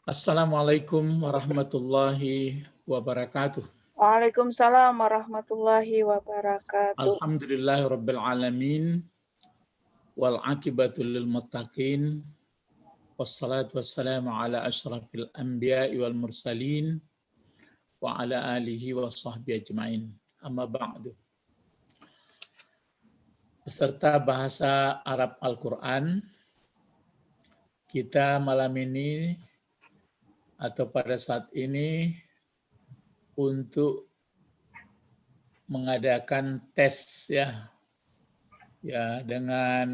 Assalamualaikum warahmatullahi wabarakatuh. Waalaikumsalam warahmatullahi wabarakatuh. Alhamdulillahi rabbil alamin wal aqibatu lil muttaqin wassalatu wassalamu ala asyrafil anbiya'i wal mursalin wa ala alihi wa sahbihi ajmain. Amma ba'du. Beserta bahasa Arab Al-Quran, kita malam ini atau pada saat ini untuk mengadakan tes ya dengan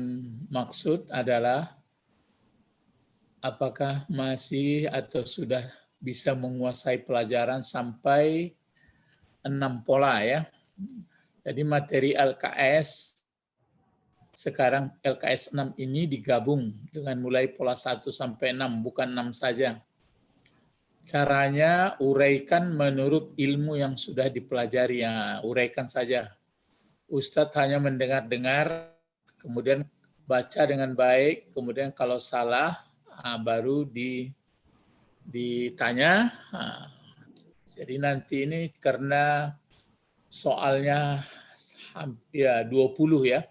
maksud adalah apakah masih atau sudah bisa menguasai pelajaran sampai 6 pola ya. Jadi materi LKS sekarang LKS 6 ini digabung dengan mulai pola 1 sampai 6, bukan 6 saja. Caranya uraikan menurut ilmu yang sudah dipelajari, ya, uraikan saja. Ustadz hanya mendengar-dengar, kemudian baca dengan baik, kemudian kalau salah baru ditanya. Jadi nanti ini karena soalnya ya 20 ya.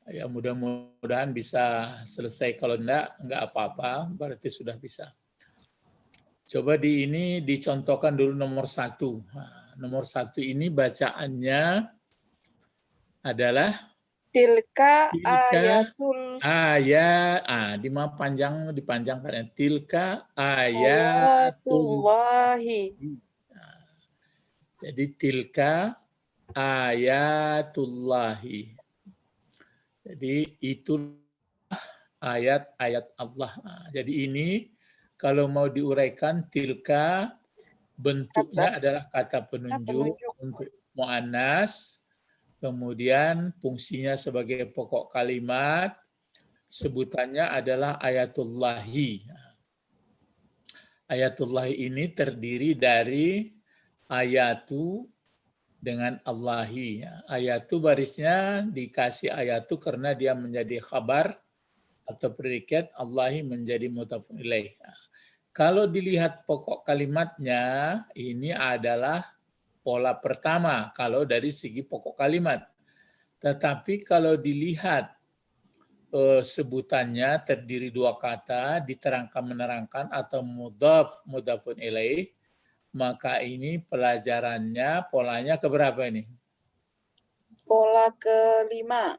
Ya mudah-mudahan bisa selesai, kalau enggak apa-apa, berarti sudah bisa. Coba ini dicontohkan dulu nomor 1. Nomor 1 ini bacaannya adalah Tilka ayatul ayat, dipanjangkan ya. Tilka ayatullahi. Jadi tilka ayatullahi. Jadi itu ayat-ayat Allah. Jadi ini kalau mau diuraikan, tilka bentuknya adalah kata penunjuk untuk mu'annas, kemudian fungsinya sebagai pokok kalimat, sebutannya adalah ayatullahi. Ayatullahi ini terdiri dari ayatu dengan Allahi. Ayatu barisnya dikasih ayatu karena dia menjadi khabar atau predikat, Allahi menjadi mudhafun ilaih. Kalau dilihat pokok kalimatnya, ini adalah pola pertama kalau dari segi pokok kalimat. Tetapi kalau dilihat sebutannya terdiri 2 kata, diterangkan menerangkan atau mudhafun ilaih, maka ini pelajarannya polanya keberapa ini? Pola kelima.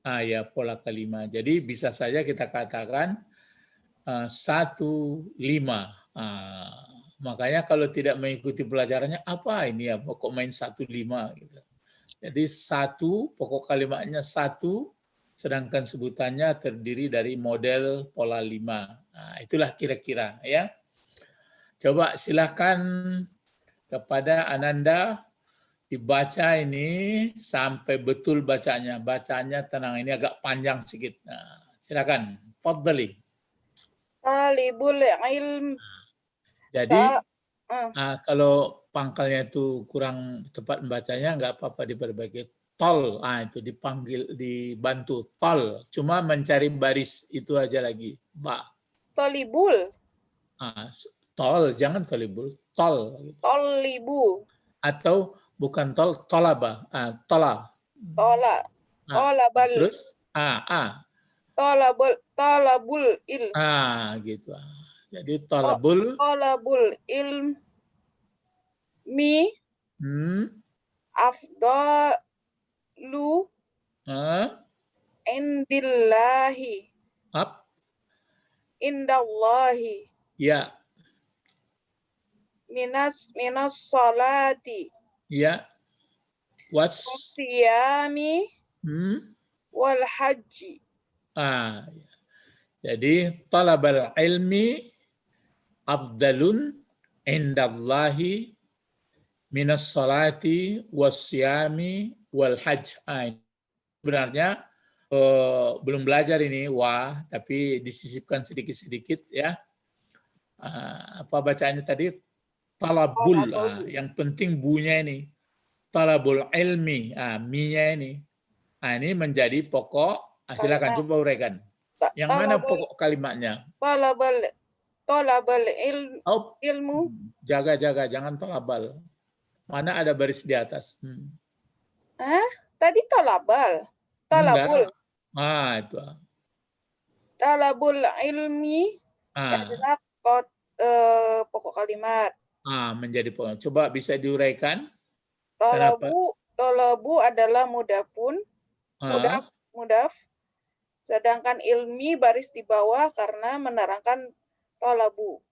Ya, pola kelima. Jadi bisa saja kita katakan 1-5. Makanya kalau tidak mengikuti pelajarannya, apa ini ya, pokok main 1-5 gitu. Jadi 1, pokok kalimatnya 1, sedangkan sebutannya terdiri dari model pola 5. Itulah kira-kira ya. Coba silakan kepada Ananda dibaca ini sampai betul bacanya. Bacanya tenang, ini agak panjang sedikit. Silakan, fadhali. Talibul ilm. Jadi kalau pangkalnya itu kurang tepat membacanya, nggak apa-apa, diperbaiki. Tol, itu dibantu tol. Cuma mencari baris itu aja lagi. Talibul. Tol, jangan talibul, tol. Tolibu. Atau bukan tol, tolaba. Tola. Tolabal. Terus Tolabul ilm. Gitu. Jadi tolabul ilm mi afdalu indillahi. Indallahi. Ya. Minas salati. Ya. Wasiyami. Wal haji. Jadi talabal ilmi afdalun indallahi minas salati wasyami wal hajj. Sebenarnya belum belajar ini tapi disisipkan sedikit-sedikit ya. Apa bacaannya tadi? Talabul. Yang penting bunya ini. Talabul ilmi. Mi-nya ini. Ini menjadi pokok. Silakan coba uraikan. Yang mana pokok kalimatnya? talabal Oh, ilmu. jaga, jangan talabal. Mana ada baris di atas? Tadi talabal. Talabul. Enggak. Itu. Talabul ilmi adalah pokok kalimat. Menjadi pokok. Coba bisa diuraikan? Kenapa? Talabu adalah mudafun. Mudaf. Sedangkan ilmi baris di bawah karena menerangkan talabu.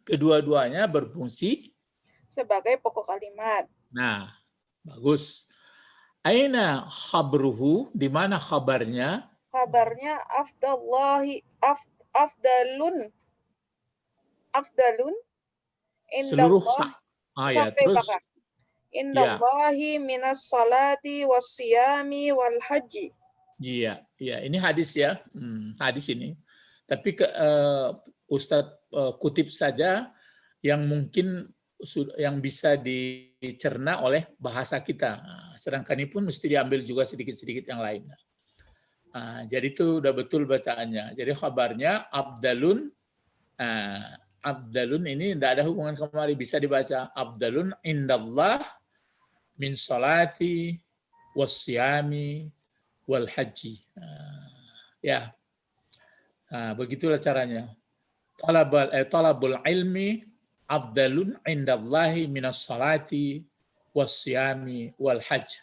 Kedua-duanya berfungsi sebagai pokok kalimat. Nah, bagus. Aina khabruhu, di mana kabarnya? Kabarnya afdalun Seluruh sampai terus bakar. Indallahi minas salati wassiyami wal haji. Iya, ini hadis ya. Hadis ini. Tapi Ustadz kutip saja yang mungkin yang bisa dicerna oleh bahasa kita. Sedangkan ini pun mesti diambil juga sedikit-sedikit yang lain. Jadi itu udah betul bacaannya. Jadi kabarnya Abdalun. Abdalun ini tidak ada hubungan kemari. Bisa dibaca Abdalun indallah min salati wasyami wal haji. Begitulah caranya. Talabul ilmi afdalun indallahi minas salati wasyami wal hajj.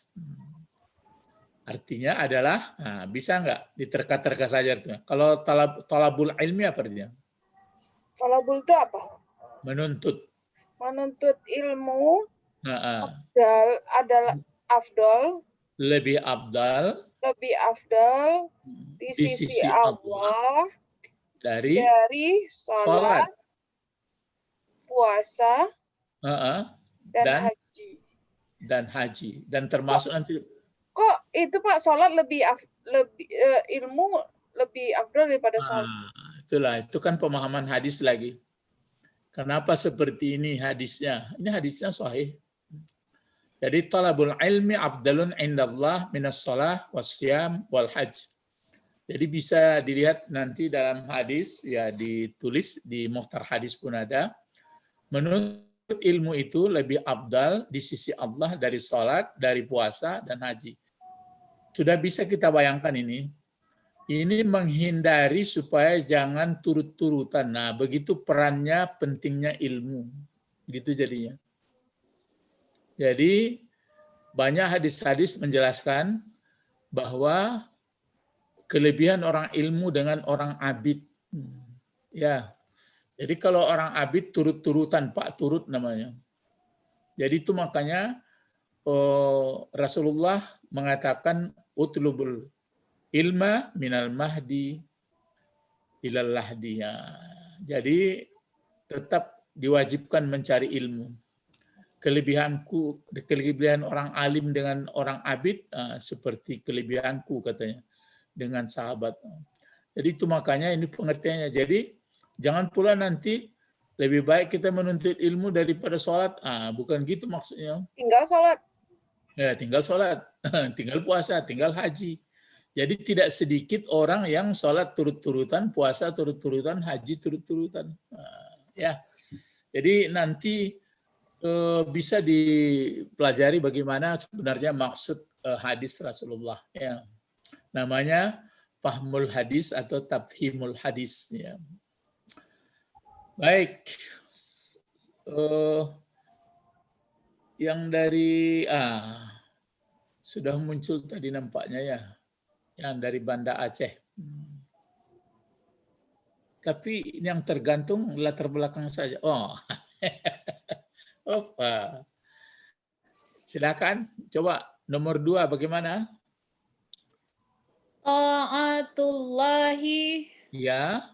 Artinya adalah, bisa nggak diterka-terka saja artinya. Kalau talabul ilmi apa artinya? Talabul itu apa? Menuntut. Menuntut ilmu adalah afdal. Lebih afdal di sisi Allah dari salat, puasa, dan haji. Dan termasuk nanti. Kok itu Pak, salat ilmu lebih afdal daripada salat? Itulah, itu kan pemahaman hadis lagi. Kenapa seperti ini hadisnya? Ini hadisnya sahih. Jadi talabul ilmi afdalun indallah minas shalah wasyam wal hajj. Jadi bisa dilihat nanti dalam hadis, ya ditulis di Mukhtar Hadis pun ada. Menuntut ilmu itu lebih afdal di sisi Allah dari salat, dari puasa dan haji. Sudah bisa kita bayangkan ini. Ini menghindari supaya jangan turut-turutan. Nah, begitu perannya, pentingnya ilmu. Gitu jadinya. Jadi, banyak hadis-hadis menjelaskan bahwa kelebihan orang ilmu dengan orang abid. Ya. Jadi kalau orang abid turut-turutan, Pak turut namanya. Jadi itu makanya Rasulullah mengatakan utlubul ilma minal mahdi ilal lahdi. Jadi tetap diwajibkan mencari ilmu. Kelebihan orang alim dengan orang abid seperti kelebihanku katanya dengan sahabat. Jadi itu makanya ini pengertiannya. Jadi jangan pula nanti lebih baik kita menuntut ilmu daripada sholat. Bukan gitu maksudnya. Tinggal sholat. Ya, tinggal sholat, tinggal puasa, tinggal haji. Jadi tidak sedikit orang yang sholat turut-turutan, puasa turut-turutan, haji turut-turutan. Ya, jadi nanti bisa dipelajari bagaimana sebenarnya maksud hadis Rasulullah. Ya. Namanya fahmul hadis atau tafhimul hadis. Ya. Baik. Yang dari sudah muncul tadi nampaknya ya. Yang dari Banda Aceh. Tapi ini yang tergantung latar belakang saja. Silakan, coba nomor 2 bagaimana? Ta'atullahi. Ya.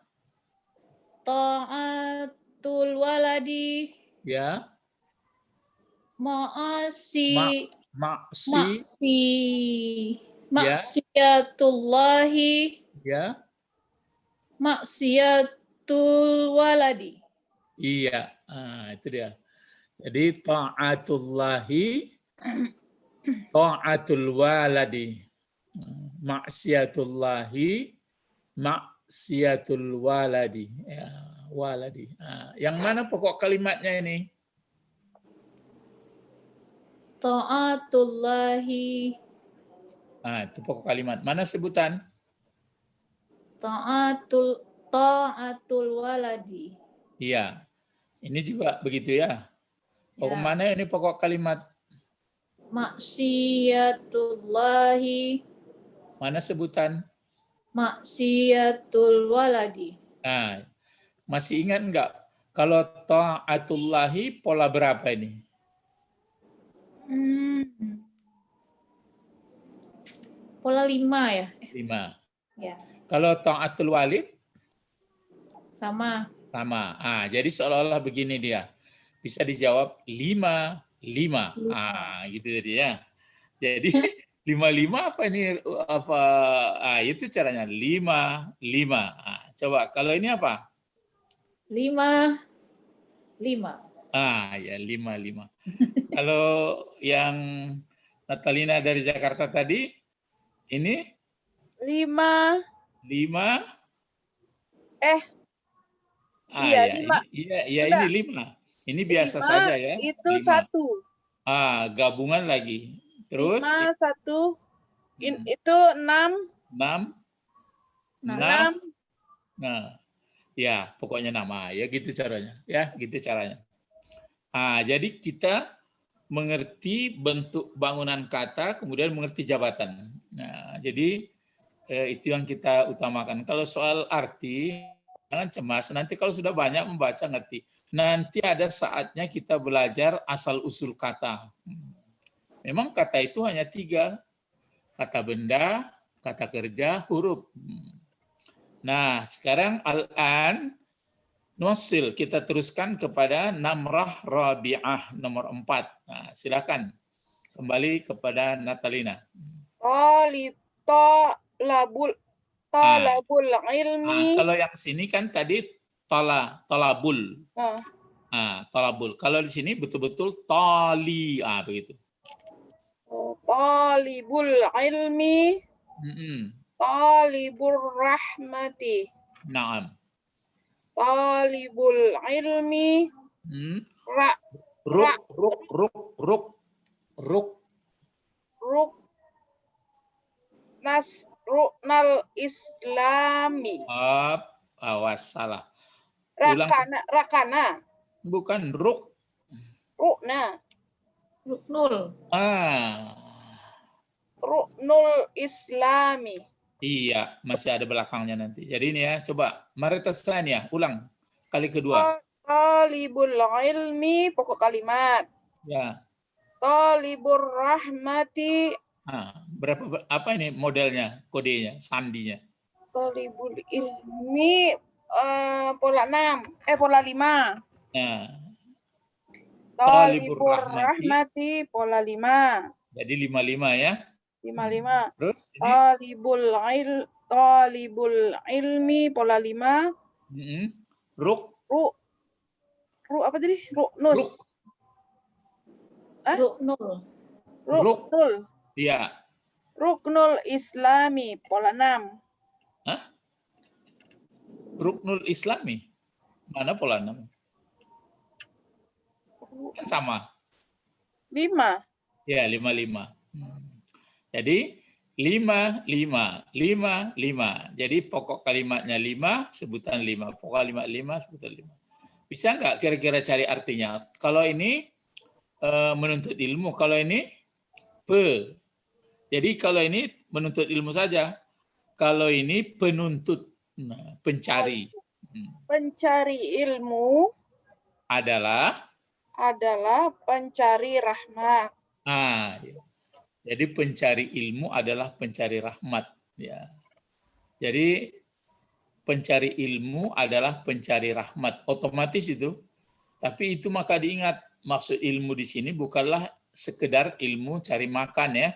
Ta'atul waladi. Ya. Maksiyatullahi. Ya. Maksiatul waladi. Iya, itu dia. Jadi ta'atullahi, ta'atul waladi, maksiatullahi, maksiatul waladi. Ya, waladi. Yang mana pokok kalimatnya ini? Ta'atullahi. Itu pokok kalimat. Mana sebutan? Ta'atul waladi. Iya. Ini juga begitu ya. Pokok Ya. mana ini pokok kalimat? Maksiyatullahi. Mana sebutan? Maksiatul waladi. Masih ingat enggak? Kalau ta'atullahi pola berapa ini? Pola 5 ya? 5. Ya. Kalau ta'atul walid? Sama. Sama. Jadi seolah-olah begini dia. Bisa dijawab 5, 5. Gitu tadi ya. Jadi 5 apa ini? Itu caranya 5, 5. Coba kalau ini apa? 5. Ya 5. Kalau yang Natalina dari Jakarta tadi, ini 5. 5. Iya, 5. Ini 5. Ini biasa 5 saja ya. Itu 5. 1. Gabungan lagi. Terus 5, 1. Itu 6. 6. 6. Nah, ya pokoknya nama. Ya gitu caranya. Ya gitu caranya. Jadi kita mengerti bentuk bangunan kata, kemudian mengerti jabatan. Jadi itu yang kita utamakan. Kalau soal arti, jangan cemas. Nanti kalau sudah banyak membaca, ngerti. Nanti ada saatnya kita belajar asal-usul kata. Memang kata itu hanya 3. Kata benda, kata kerja, huruf. Nah, sekarang al-an nuwasil, kita teruskan kepada namrah rabi'ah nomor 4. Silakan kembali kepada Natalina. Talabul ilmi. Kalau yang sini kan tadi talabul. Talabul. Kalau di sini betul-betul tali, begitu. Talibul ilmi. Talibur rahmati. Naam. Talibul ilmi. Ruk. Nasrunal islami. Awas salah. Rakana. Bukan ruk. Rukna. Ruknul. Ruknul islami. Iya, masih ada belakangnya nanti. Jadi ini ya, coba maritasan ya, ulang kali kedua. Talibul ilmi, pokok kalimat. Ya. Talibur rahmati. Apa ini modelnya, kodenya, sandinya? Talibul ilmi pola 6, pola 5. Talibur rahmati pola 5. Jadi 55 ya. 55. Terus ini? Talibul ilmi pola 5. Ruk apa tadi? Ruknus. Ruknul. Iya. Ruknul islami pola 6. Ruknul islami. Mana pola 6? Kan sama. 5. Ya, 55. Jadi 5. Jadi pokok kalimatnya 5, sebutan 5. Pokok kalimat 5, sebutan 5. Bisa nggak kira-kira cari artinya? Kalau ini menuntut ilmu, kalau ini Jadi kalau ini menuntut ilmu saja. Kalau ini penuntut, pencari. Pencari ilmu adalah pencari rahmat. Jadi pencari ilmu adalah pencari rahmat. Ya. Jadi pencari ilmu adalah pencari rahmat. Otomatis itu. Tapi itu maka diingat, maksud ilmu di sini bukanlah sekedar ilmu cari makan ya.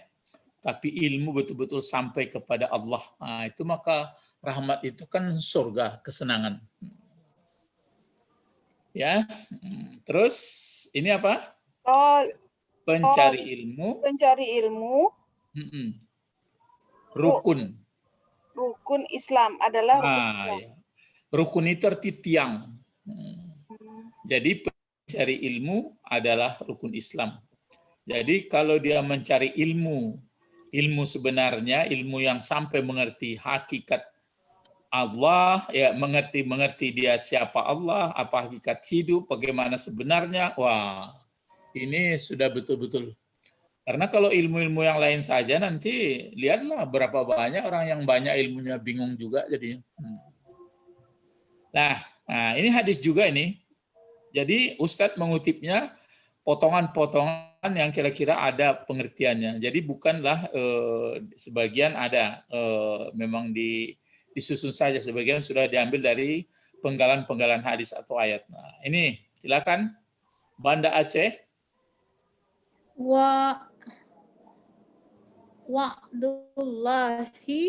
Tapi ilmu betul-betul sampai kepada Allah. Itu maka rahmat itu kan surga, kesenangan. Ya. Terus ini apa? Pencari ilmu. Rukun Islam adalah rukun Islam. Ya. Rukun itu arti tiang. Jadi mencari ilmu adalah rukun Islam. Jadi kalau dia mencari ilmu sebenarnya, ilmu yang sampai mengerti hakikat Allah, ya mengerti dia siapa Allah, apa hakikat hidup, bagaimana sebenarnya, wah ini sudah betul-betul. Karena kalau ilmu-ilmu yang lain saja nanti lihatlah berapa banyak orang yang banyak ilmunya bingung juga jadinya. Nah, ini hadis juga ini. Jadi Ustadz mengutipnya potongan-potongan yang kira-kira ada pengertiannya. Jadi bukanlah sebagian ada memang disusun saja, sebagian sudah diambil dari penggalan-penggalan hadis atau ayat. Nah, ini silakan Banda Aceh. Wa'dullahi.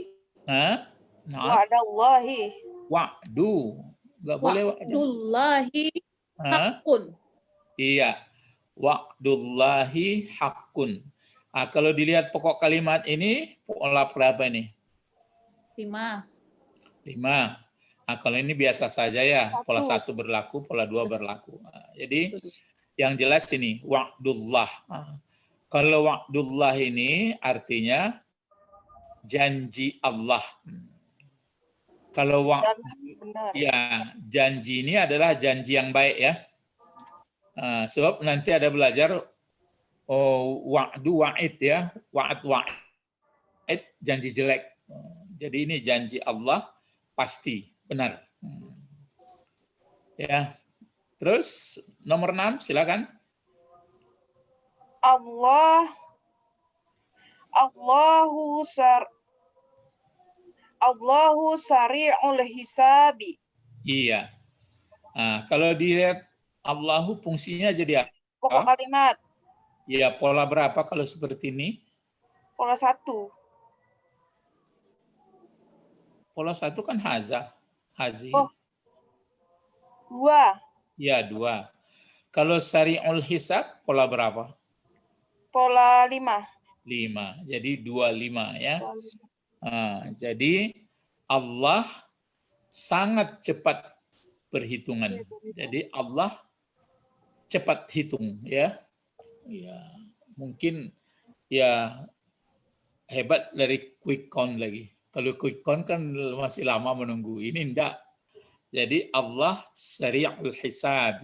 Nah, Wa'dallahi. Wa'du. Enggak boleh wa'dullahi haqqun. Iya. Wa'dullahi haqqun. Nah, kalau dilihat pokok kalimat ini, pola berapa ini? 5. Nah, kalau ini biasa saja ya, pola 1 berlaku, pola 2 berlaku. Nah, jadi yang jelas ini, wa'dullah. Nah, kalau wa'dullah ini artinya janji Allah. Kalau ya, janji ini adalah janji yang baik ya. Sebab nanti ada belajar wa'du wa'id ya, wa'id janji jelek. Jadi ini janji Allah pasti benar. Ya. Terus nomor 6 silakan. Allahu sari'ul hisabi. Iya. Nah, kalau dilihat Allahu fungsinya jadi apa? Pokok kalimat. Iya, pola berapa kalau seperti ini? Pola 1. Pola 1 kan hazi. Oh. 2. Iya, 2. Kalau sari'ul hisab pola berapa? Pola 5. 5. Jadi 25 ya. Nah, jadi Allah sangat cepat perhitungan. Jadi Allah cepat hitung ya. Ya, mungkin ya hebat dari quick count lagi. Kalau quick count kan masih lama menunggu. Ini enggak. Jadi Allah sari'ul hisab.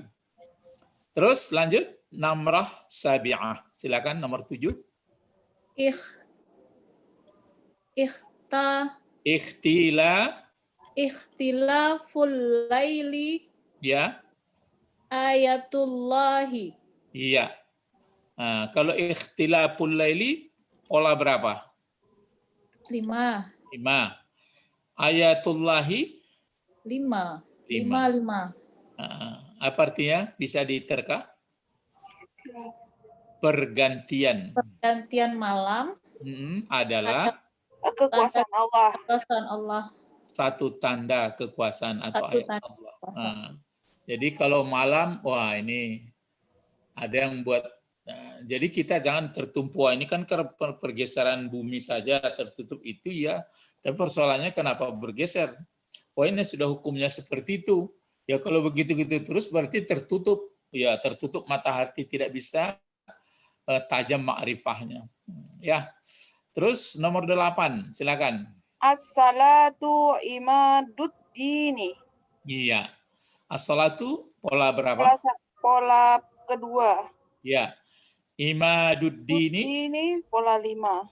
Terus lanjut namrah sabi'ah. Silakan nomor 7. Ikhtilaful laili ya ayatullahi. Iya. Nah, kalau ikhtilaful laili pola berapa? 5. Ayatullahi 5. Apa artinya? Bisa diterka? Pergantian malam adalah kekuasaan Allah. Satu tanda kekuasaan atau ayat Allah. Nah, jadi kalau malam, wah ini ada yang buat. Nah, jadi kita jangan tertumpu. Ini kan pergeseran bumi saja tertutup itu ya. Tapi persoalannya kenapa bergeser? Oh ini sudah hukumnya seperti itu. Ya kalau begitu-gitu terus berarti tertutup. Ya tertutup matahari, tidak bisa tajam ma'rifahnya. Ya. Terus nomor 8, silakan. As-salatu imaduddini. Iya. As-salatu pola berapa? Pola kedua. Ya. Imaduddini. Ini pola 5.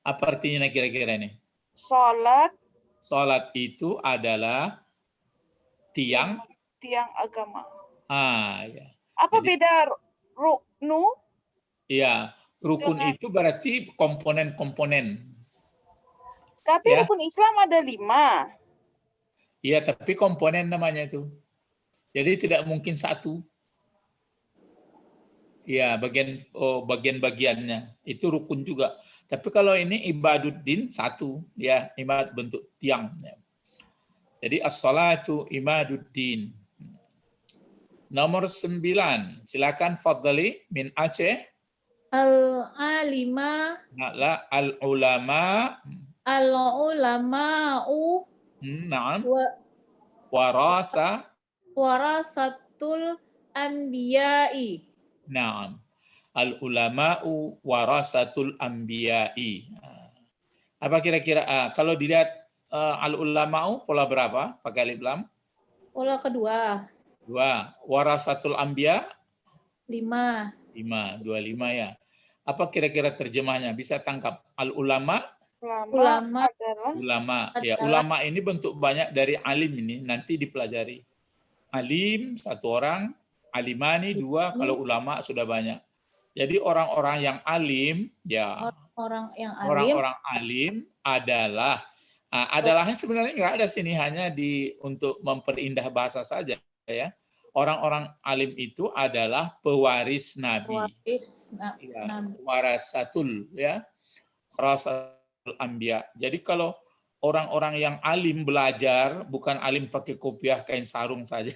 Apa artinya kira-kira ini? Salat itu adalah tiang agama. Ya. Apa beda ruknu? Iya, rukun itu berarti komponen-komponen. Tapi ya. Rukun Islam ada 5. Iya, tapi komponen namanya itu. Jadi tidak mungkin satu. Ya, bagian-bagiannya itu rukun juga. Tapi kalau ini ibaduddin satu, ya, ibad bentuk tiang. Ya. Jadi as-salatu imaduddin. Nomor 9, silakan Fadli min Aceh. Al-alima. Al-ulama. Al-ulama'u. Naam. Warasatun warasatul anbiya'i. Naam. Al-ulama'u warasatul anbiya'i. Apa kira-kira kalau dilihat al-ulama'u pola berapa pakai alif lam? Pola kedua. 2. Warasatul anbiya? 5. 5. 25 ya. Apa kira-kira terjemahnya? Bisa tangkap. Al-ulama? Ulama adalah Ulama. Ya, adalah ulama ini bentuk banyak dari alim ini. Nanti dipelajari. Alim 1 orang. Alimani 2. Kalau ulama sudah banyak. Jadi orang-orang yang alim, ya orang yang alim. orang-orang alim adalah adalahnya sebenarnya nggak ada sini, hanya untuk memperindah bahasa saja ya. Orang-orang alim itu adalah pewaris Nabi. Pewaris Ya, Nabi. warasatul ya. Warasatul anbiya. Jadi kalau orang-orang yang alim belajar, bukan alim pakai kopiah kain sarung saja.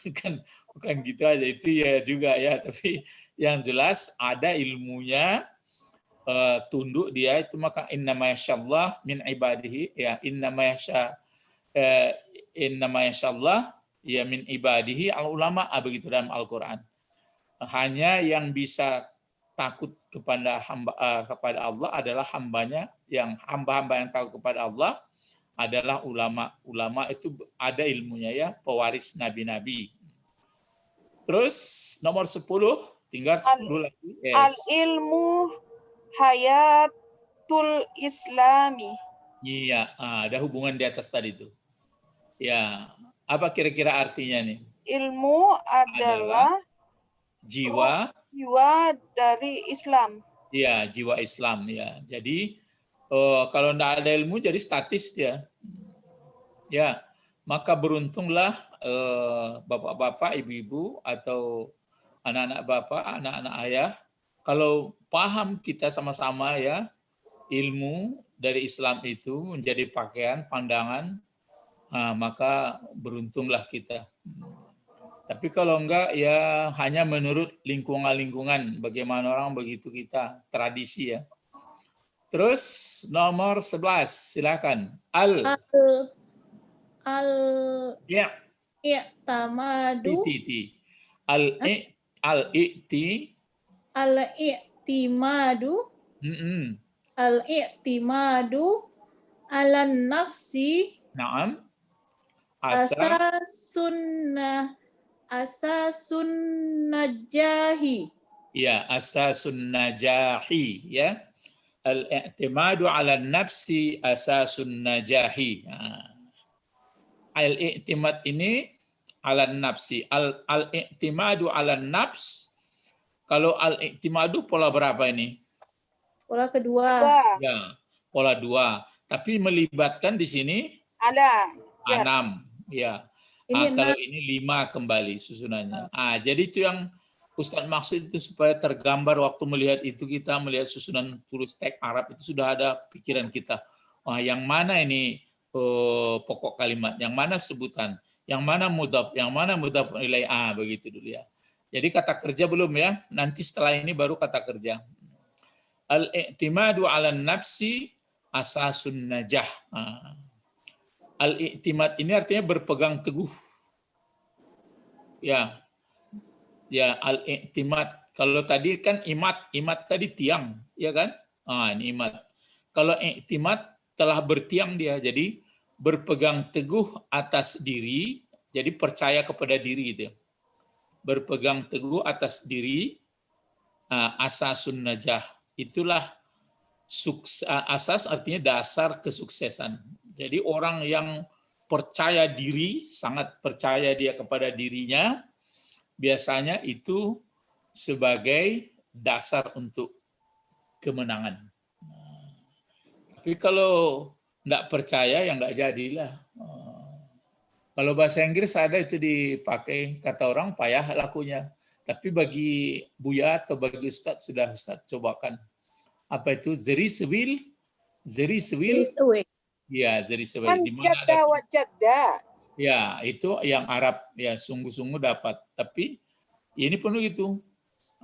bukan gitu aja, itu ya juga ya, tapi yang jelas ada ilmunya, tunduk dia itu, maka innama yasyallah min ibadihi ya, innama yasyallah ya min ibadihi al ulama, begitu dalam Al-Qur'an. Hanya yang bisa takut kepada Allah adalah hambanya, yang hamba-hamba yang takut kepada Allah adalah ulama. Ulama itu ada ilmunya ya, pewaris nabi-nabi. Terus nomor 10, tinggal 10 lagi. Yes. Al-ilmu hayatul islami. Iya, ada hubungan di atas tadi itu. Ya, apa kira-kira artinya nih? Ilmu adalah jiwa dari Islam. Iya, jiwa Islam ya. Jadi kalau tidak ada ilmu jadi statis dia. Ya, maka beruntunglah bapak-bapak, ibu-ibu atau anak-anak bapak, anak-anak ayah, kalau paham kita sama-sama ya, ilmu dari Islam itu menjadi pakaian, pandangan, maka beruntunglah kita. Tapi kalau enggak ya hanya menurut lingkungan-lingkungan, bagaimana orang begitu kita, tradisi ya. Terus nomor 11, silakan. I'tamadu. Al-i'timadu alan nafsi. Naam. Asasun najahi. Ya, asasun najahi ya. Al-i'timadu 'ala nafsi asasun najahi. Al-i'timad ini 'ala nafsi. Al-i'timadu 'ala nafs. Kalau al-i'timadu pola berapa ini? Pola kedua. Ya, pola 2. Tapi melibatkan di sini ada 6. Ya. Kalau ini 5 kembali susunannya. Jadi itu yang Ustaz maksud itu, supaya tergambar waktu melihat itu, kita melihat susunan tulis teks Arab itu sudah ada pikiran kita. Yang mana ini pokok kalimat, yang mana sebutan, yang mana mudhaf, yang mana mudhaf ilaih, begitu dulu ya. Jadi kata kerja belum ya, nanti setelah ini baru kata kerja. Al-i'timadu 'alan nafsi asasun najah. Al-i'timad ini artinya berpegang teguh. Ya, al-i'timad. Kalau tadi kan imat tadi tiang, ya kan? Ini imat. Kalau i'timad telah bertiang dia, jadi berpegang teguh atas diri, jadi percaya kepada diri itu. Berpegang teguh atas diri, asasun najah. Itulah asas, artinya dasar kesuksesan. Jadi orang yang percaya diri, sangat percaya dia kepada dirinya, biasanya itu sebagai dasar untuk kemenangan. Tapi kalau enggak percaya, ya enggak jadilah. Kalau bahasa Inggris ada itu dipakai, kata orang payah lakunya. Tapi bagi Buya atau bagi Ustadz, sudah Ustadz cobakan. Apa itu? There is will. Ya, there is will. Di mana ada ya, itu yang Arab ya, sungguh-sungguh dapat. Tapi ini penuh itu.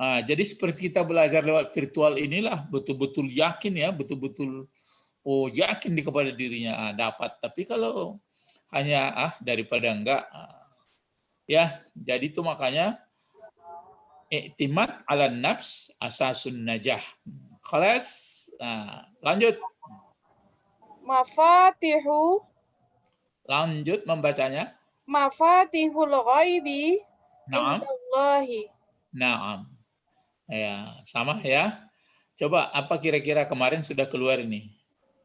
Jadi seperti kita belajar lewat virtual inilah, betul-betul yakin ya, betul-betul yakin kepada dirinya dapat. Tapi kalau hanya daripada enggak, Ya, jadi itu makanya i'timad 'ala nafs asasun najah. Khalas. Nah, lanjut. Mafatihu Lanjut membacanya. mafatihul ghaibi Naam. indallahi. Naam. Ya, sama ya. Coba apa kira-kira kemarin sudah keluar ini?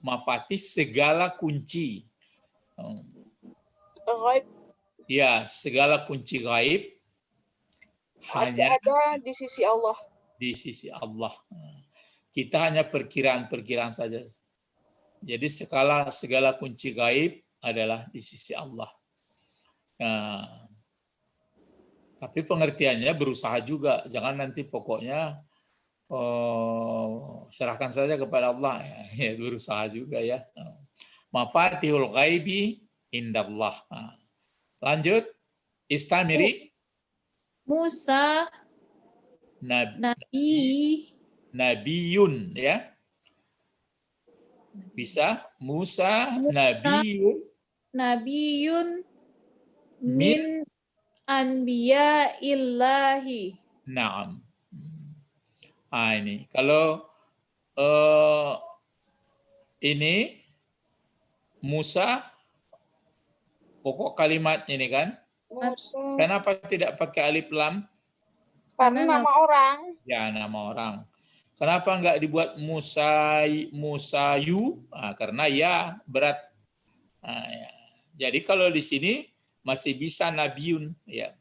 Mafatih segala kunci. Ghaib Ya, segala kunci gaib hanya ada di sisi Allah. di sisi Allah. Kita hanya perkiraan-perkiraan saja. Jadi segala kunci gaib adalah di sisi Allah. Nah, tapi pengertiannya berusaha juga. Jangan nanti pokoknya serahkan saja kepada Allah. Ya, berusaha juga ya. Mafatihul ghaibi indallah. Nah, lanjut. Istamiri. Musa nabi Nabiyun ya. Bisa Musa nabiyun nabiyun min anbiya illahi. Naam. Ini kalau ini Musa pokok kalimatnya ini kan. Musa. Kenapa tidak pakai alif lam? Karena nama orang. Ya, nama orang. Kenapa enggak dibuat Musayu? Nah, karena ya berat. Nah, ya. Jadi kalau di sini masih bisa nabiun ya.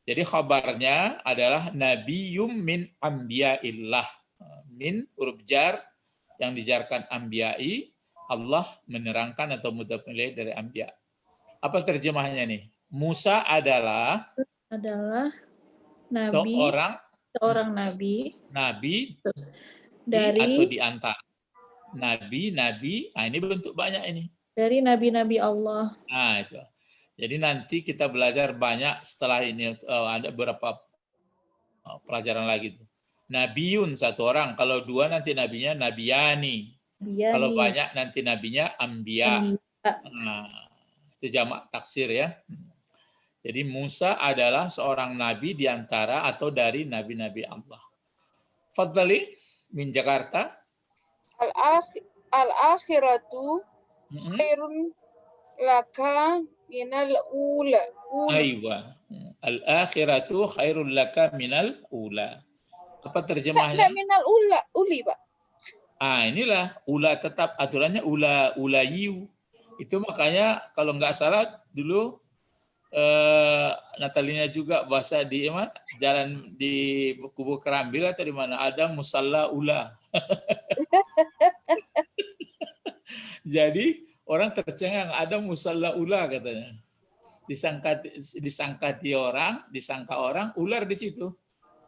Jadi khabarnya adalah nabiyum min anbiya'illah. Min huruf jar yang dijarkan anbiya'i, Allah menerangkan atau mudhaf ilaih dari anbiya. Apa terjemahnya nih? Musa adalah nabi, seorang nabi dari atau di antara nabi, nah ini bentuk banyak ini. Dari nabi-nabi Allah. Nah, itu. Jadi nanti kita belajar banyak setelah ini, ada beberapa pelajaran lagi tuh. Nabiun satu orang, kalau dua nanti nabinya nabiyani. Kalau banyak nanti nabinya ambiya. Nah, itu jamak taksir ya. Jadi Musa adalah seorang nabi di antara atau dari nabi-nabi Allah. Fadli min Jakarta. Al-akhiratu khairun laka minal ula. Aywa. Al-akhiratu khairun laka minal ula. Apa terjemahnya? Tidak minal uli, Pak. Inilah ula, tetap aturannya ulayu. Itu makanya kalau nggak salah dulu Natalina juga bahasa di mana? Jalan di Kubu Kerambil atau di mana ada musalla ula. Jadi orang tercengang ada musalla ula katanya. Disangka orang ular di situ.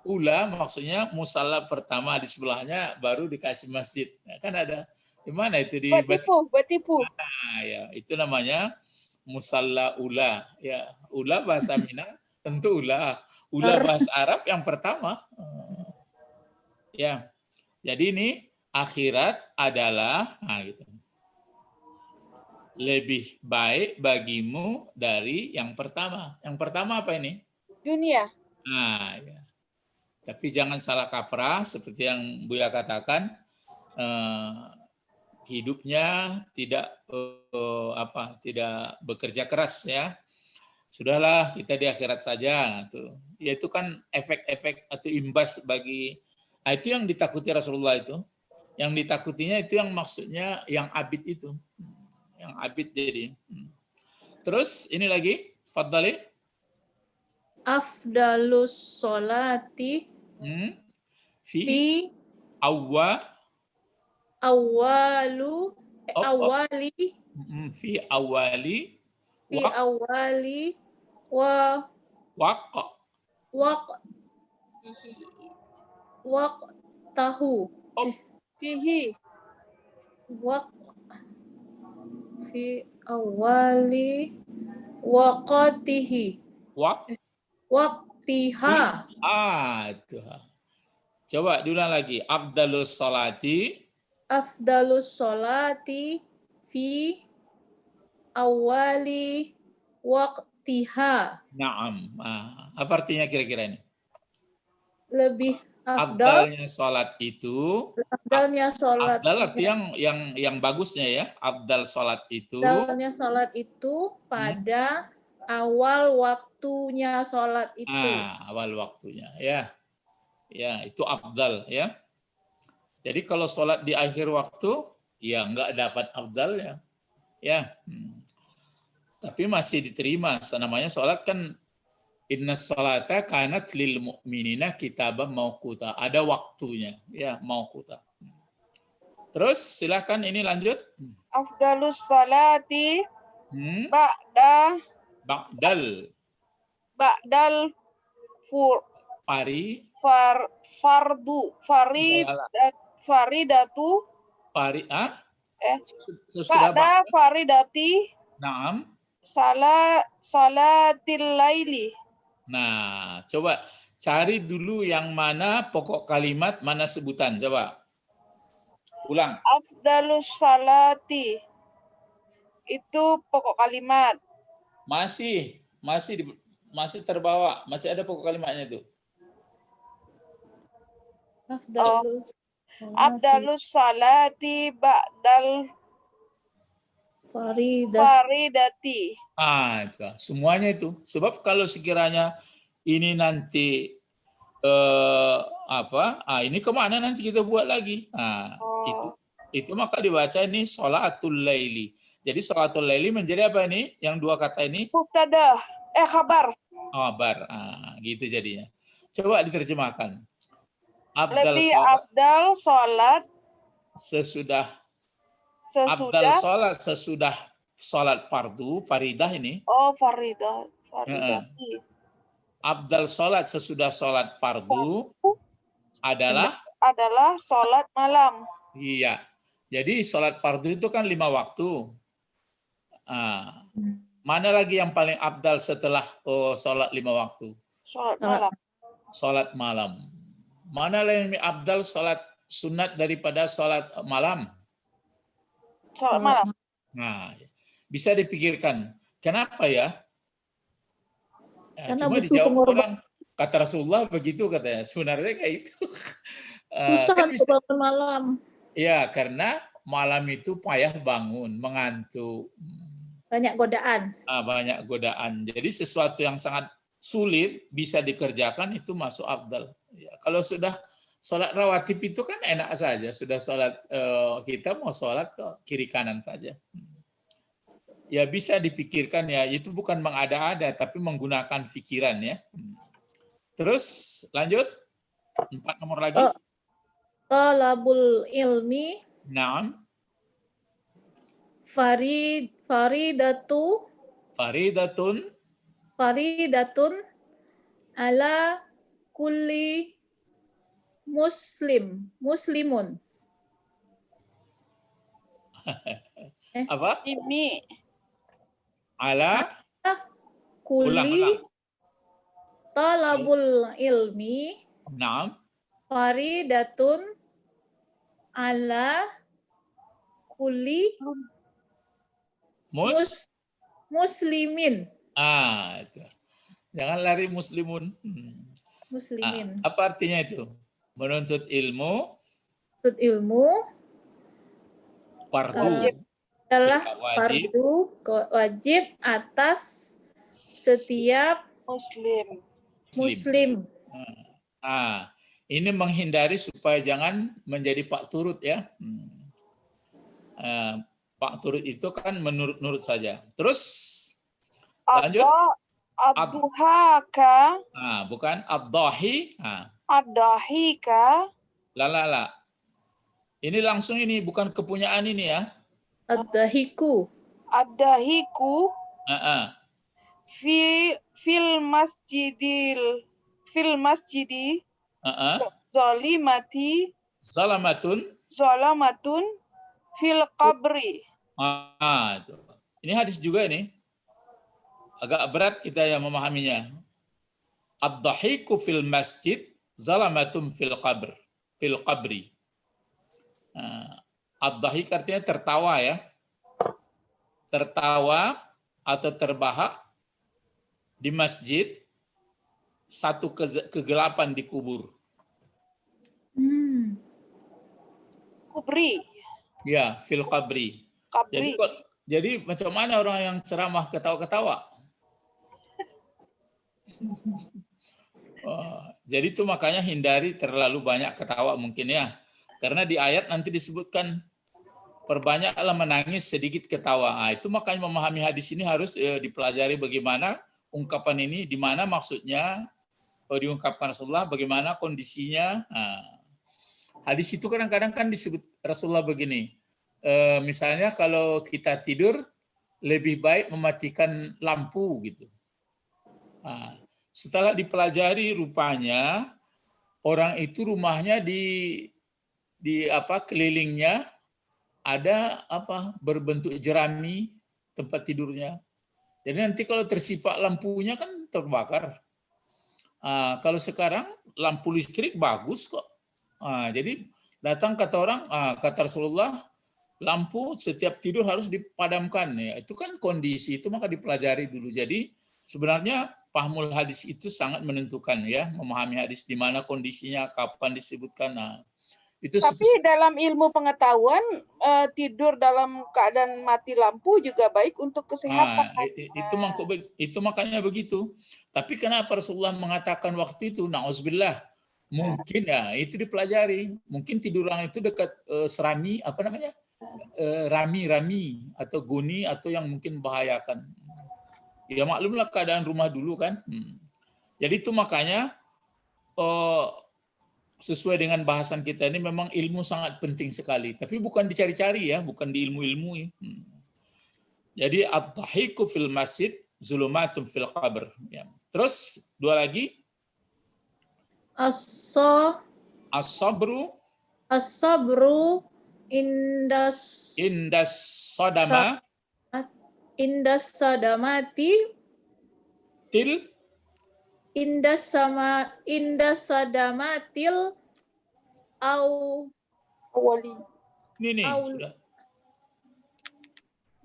Ula maksudnya musalla pertama, di sebelahnya baru dikasih masjid. Nah, kan ada di mana itu di Batipu. Nah, ya, itu namanya musalla ula. Ya, ula bahasa Minang tentu ula. Ula bahasa Arab yang pertama. Ya. Jadi ini akhirat adalah gitu. Lebih baik bagimu dari yang pertama. Yang pertama apa ini? Dunia. Nah, ya. Tapi jangan salah kaprah seperti yang Buya katakan, hidupnya tidak tidak bekerja keras ya. Sudahlah kita di akhirat saja tuh. Ya itu kan efek-efek atau imbas bagi itu yang ditakuti Rasulullah itu. Yang ditakutinya itu yang maksudnya yang abid itu. Yang abid jadi. Terus ini lagi, Fadli. Afdalus sholati fi awwali fi awali waqtahu fi awali waqtihi waqtiha. Coba diulang lagi. Afdalus sholati fi awali waqtiha. Naam. Apa artinya kira-kira ini? Lebih Abdalnya sholat itu, afdalnya sholat. abdal arti yang bagusnya ya. Abdal sholat itu. Afdalnya sholat itu pada awal waktunya sholat itu. Awal waktunya ya. Ya, itu abdal ya. Jadi kalau sholat di akhir waktu, ya nggak dapat abdal ya. Ya. Tapi masih diterima. Namanya sholat kan inna sholata kanat lil mu'minina kitaban mauquta. Ada waktunya, ya mauquta. Terus silakan ini lanjut. Afdalus salati ba'dal faridatu ba'da faridati Naam. salatil laili. Nah, coba cari dulu yang mana pokok kalimat, mana sebutan. Coba. Ulang. Afdalus salati. Itu pokok kalimat. Masih terbawa. Masih ada pokok kalimatnya itu. Afdalus salati ba'dal faridati. Itu. Semuanya itu. Sebab kalau sekiranya ini nanti ini kemana nanti kita buat lagi? Itu maka dibaca ini sholatul laili. Jadi sholatul laili menjadi apa ini? Yang dua kata ini? Mubtada. Khabar. Khabar. Gitu jadinya. Coba diterjemahkan. Lebih abdal sholat sesudah sholat fardu, faridah ini. Faridah. Abdal sholat sesudah sholat fardu adalah sholat malam. Iya. Jadi sholat fardu itu kan 5 waktu. Mana lagi yang paling abdal setelah sholat 5 waktu? Sholat malam. Mana lagi yang abdal sholat sunat daripada sholat malam? Sholat malam. Nah, bisa dipikirkan. Kenapa ya? Karena Cuma dijawab orang, kata Rasulullah begitu katanya. Sebenarnya kayak itu. Susah untuk bangun malam. Ya, karena malam itu payah bangun, mengantuk. Banyak godaan. Banyak godaan. Jadi sesuatu yang sangat sulit bisa dikerjakan itu masuk abdal. Ya, kalau sudah sholat rawatib itu kan enak saja. Sudah sholat, kita mau sholat ke kiri kanan saja. Ya bisa dipikirkan ya, itu bukan mengada-ada, tapi menggunakan pikiran ya. Terus lanjut, 4 nomor lagi. Talabul ilmi. Naam. Faridatun ala kulli muslimun. Apa? Ini. Ala kulli talabul ilmi. Naam. Faridatun ala kulli muslimin. Itu. Jangan lari muslimun. Muslimin. Apa artinya itu? Menuntut ilmu. Menuntut ilmu. Fardu. Adalah fardu wajib atas setiap muslim. Ini menghindari supaya jangan menjadi pak turut ya. Pak turut itu kan menurut saja. Terus lanjut. Ad-duhaka. Bukan ad-dahi. Ad-dahika. La. Ini langsung ini bukan kepunyaan ini ya. Ad-dahiku. Fil masjidi. Zalamatun fil qabri. Itu. Ini hadis juga ini. Agak berat kita yang memahaminya. Ad-dahiku fil masjid, zalamatum fil qabri. Ad-dahik artinya tertawa ya. Tertawa atau terbahak di masjid, satu kegelapan di kubur. Kubri. Ya, fil qabri. Jadi macam mana orang yang ceramah ketawa-ketawa? Jadi itu makanya hindari terlalu banyak ketawa mungkin ya. Karena di ayat nanti disebutkan perbanyaklah menangis sedikit ketawa. Itu makanya memahami hadis ini harus dipelajari bagaimana ungkapan ini, di mana maksudnya diungkapkan Rasulullah, bagaimana kondisinya. Hadis itu kadang-kadang kan disebut Rasulullah begini, misalnya kalau kita tidur lebih baik mematikan lampu gitu. Setelah dipelajari rupanya orang itu rumahnya di kelilingnya ada berbentuk jerami tempat tidurnya. Jadi nanti kalau tersipak lampunya kan terbakar. Kalau sekarang lampu listrik bagus kok. Jadi datang kata orang, kata Rasulullah, lampu setiap tidur harus dipadamkan. Ya, itu kan kondisi itu maka dipelajari dulu. Jadi sebenarnya pahmul hadis itu sangat menentukan ya, memahami hadis di mana kondisinya, kapan disebutkan. Tapi dalam ilmu pengetahuan tidur dalam keadaan mati lampu juga baik untuk kesehatan. Itu makanya begitu. Tapi kenapa Rasulullah mengatakan waktu itu na'udzubillah? Mungkin ya itu dipelajari. Mungkin tidur orang itu dekat serami rami atau guni atau yang mungkin membahayakan. Ya maklumlah keadaan rumah dulu kan. Jadi itu makanya sesuai dengan bahasan kita ini memang ilmu sangat penting sekali. Tapi bukan dicari-cari ya, bukan diilmu-ilmui. Jadi at-tahiku fil masjid, zulumatun fil qabr. Ya. Terus dua lagi. As-sabru indas sadamati sadamatil awali. Ini sudah.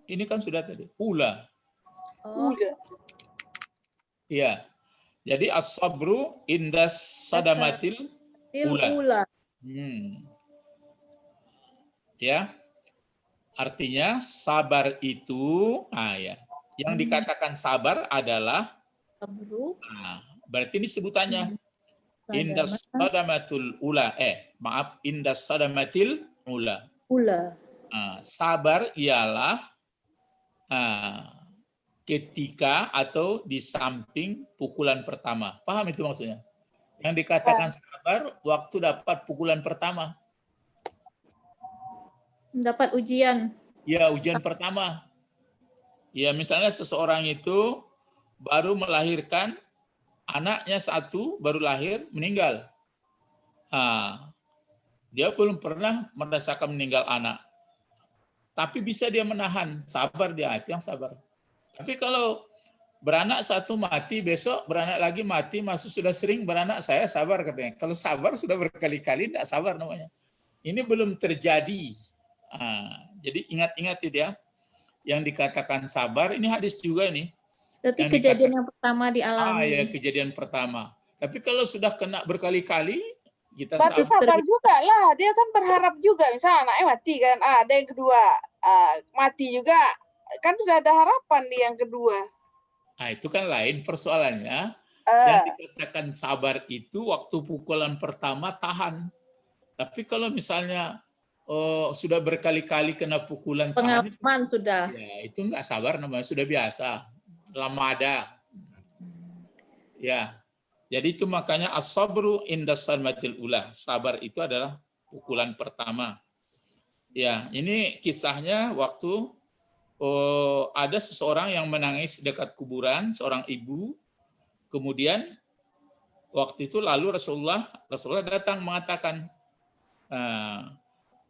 Ini kan sudah tadi. Ula. Iya. Jadi as-sabru indas sadamatil ula. Ya. Artinya sabar itu, yang dikatakan sabar adalah berarti ini sebutannya indas sadamatul ula. Indas sadamatil ula. Sabar ialah ketika atau di samping pukulan pertama. Paham itu maksudnya? Yang dikatakan sabar waktu dapat pukulan pertama. Dapat ujian. Ya, ujian pertama. Ya, misalnya seseorang itu baru melahirkan, anaknya satu baru lahir, meninggal. Dia belum pernah merasakan meninggal anak. Tapi bisa dia menahan, sabar dia, itu yang sabar. Tapi kalau beranak satu mati, besok beranak lagi mati, sudah sering beranak saya sabar katanya. Kalau sabar sudah berkali-kali, tidak sabar namanya. Ini belum terjadi. Jadi ingat-ingat itu ya, yang dikatakan sabar, ini hadis juga nih. Berarti kejadian yang pertama dialami. Ya, kejadian pertama. Tapi kalau sudah kena berkali-kali, kita sabar juga lah. Dia kan berharap juga, misalnya anaknya mati kan, ada yang kedua mati juga, kan sudah ada harapan di yang kedua. Itu kan lain persoalannya. Yang dikatakan sabar itu waktu pukulan pertama tahan. Tapi kalau misalnya sudah berkali-kali kena pukulan pengalaman sudah. Ya, itu enggak sabar namanya, sudah biasa. Lamada. Ya. Jadi itu makanya as-sabru indas sadmatil ula. Sabar itu adalah pukulan pertama. Ya, ini kisahnya waktu ada seseorang yang menangis dekat kuburan, seorang ibu. Kemudian waktu itu lalu Rasulullah datang mengatakan,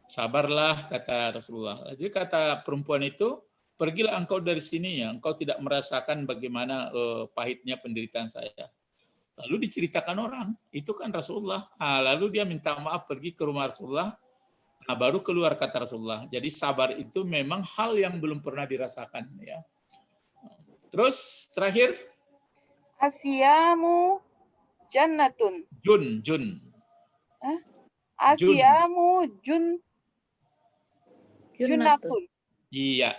sabarlah kata Rasulullah. Jadi kata perempuan itu, pergilah engkau dari sini ya, engkau tidak merasakan bagaimana pahitnya penderitaan saya. Lalu diceritakan orang, itu kan Rasulullah. Lalu dia minta maaf pergi ke rumah Rasulullah. Baru keluar kata Rasulullah. Jadi sabar itu memang hal yang belum pernah dirasakan ya. Terus terakhir Asyamu jannatun. Jun. Asyamu junnatun. Iya.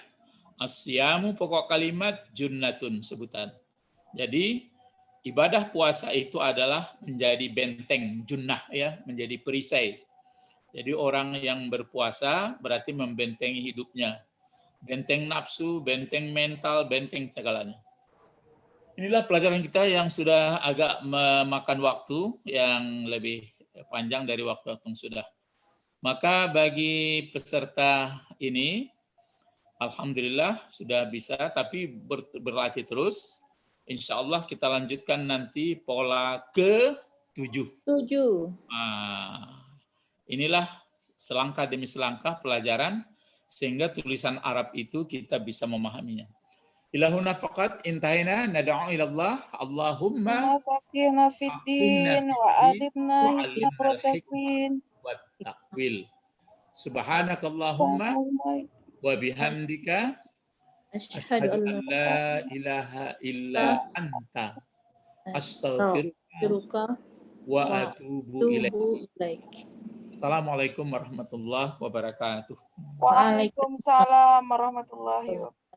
Asyamu pokok kalimat, junnatun sebutan. Jadi ibadah puasa itu adalah menjadi benteng, junnah ya, menjadi perisai. Jadi orang yang berpuasa berarti membentengi hidupnya. Benteng nafsu, benteng mental, benteng segalanya. Inilah pelajaran kita yang sudah agak memakan waktu yang lebih panjang dari waktu yang sudah. Maka bagi peserta ini, alhamdulillah sudah bisa, tapi berlatih terus. Insya Allah kita lanjutkan nanti pola ke-7. Nah, inilah selangkah demi selangkah pelajaran sehingga tulisan Arab itu kita bisa memahaminya. Ilahuna faqat intaina nad'u ila Allah Allahumma faqihna fiddin wa alimna hikmah wa taqwil. Subhanakallahumma wa bihamdika asyhadu an la ilaha illa anta astaghfiruka wa atubu ilaik. Assalamualaikum warahmatullahi wabarakatuh. Waalaikumsalam warahmatullahi wabarakatuh.